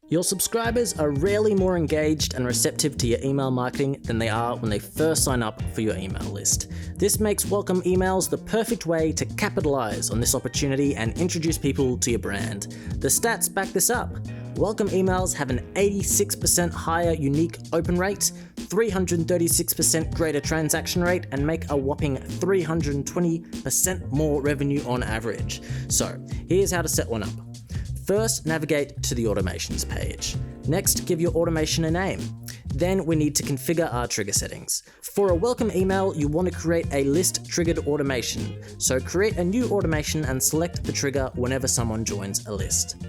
Your subscribers are rarely more engaged and receptive to your email marketing than they are when they first sign up for your email list. This makes welcome emails the perfect way to capitalize on this opportunity and introduce people to your brand. The stats back this up. Welcome emails have an 86% higher unique open rate, 336% greater transaction rate, and make a whopping 320% more revenue on average. So here's how to set one up. First, navigate to the automations page. Next, give your automation a name. Then we need to configure our trigger settings. For a welcome email, you want to create a list triggered automation. So create a new automation and select the trigger whenever someone joins a list.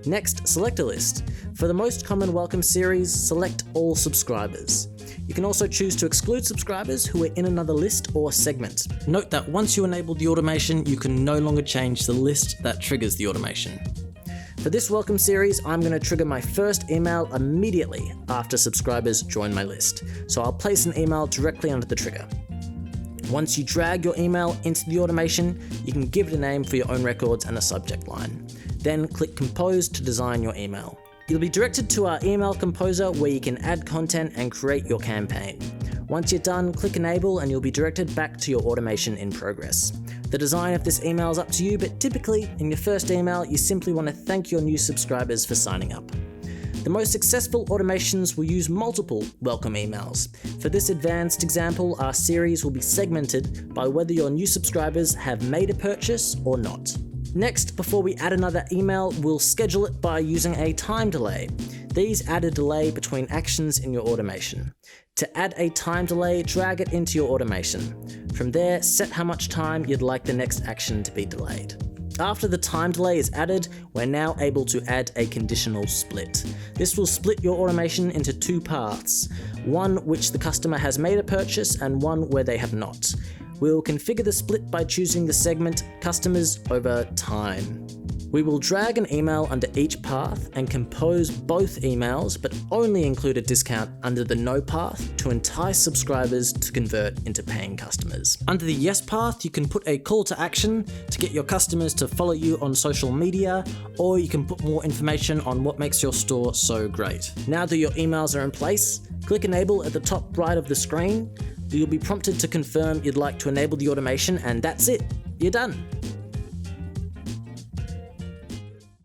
Next, select a list. For the most common welcome series, select all subscribers. You can also choose to exclude subscribers who are in another list or segment. Note that once you enable the automation, you can no longer change the list that triggers the automation. For this welcome series, I'm going to trigger my first email immediately after subscribers join my list. So I'll place an email directly under the trigger. Once you drag your email into the automation, you can give it a name for your own records and a subject line. Then click Compose to design your email. You'll be directed to our email composer where you can add content and create your campaign. Once you're done, click Enable and you'll be directed back to your automation in progress. The design of this email is up to you, but typically in your first email, you simply want to thank your new subscribers for signing up. The most successful automations will use multiple welcome emails. For this advanced example, our series will be segmented by whether your new subscribers have made a purchase or not. Next, before we add another email, we'll schedule it by using a time delay. These add a delay between actions in your automation. To add a time delay, drag it into your automation. From there, set how much time you'd like the next action to be delayed. After the time delay is added, we're now able to add a conditional split. This will split your automation into two paths, one which the customer has made a purchase and one where they have not. We'll configure the split by choosing the segment Customers over Time. We will drag an email under each path and compose both emails, but only include a discount under the No path to entice subscribers to convert into paying customers. Under the Yes path, you can put a call to action to get your customers to follow you on social media, or you can put more information on what makes your store so great. Now that your emails are in place, click Enable at the top right of the screen. You'll be prompted to confirm you'd like to enable the automation, and that's it. You're done.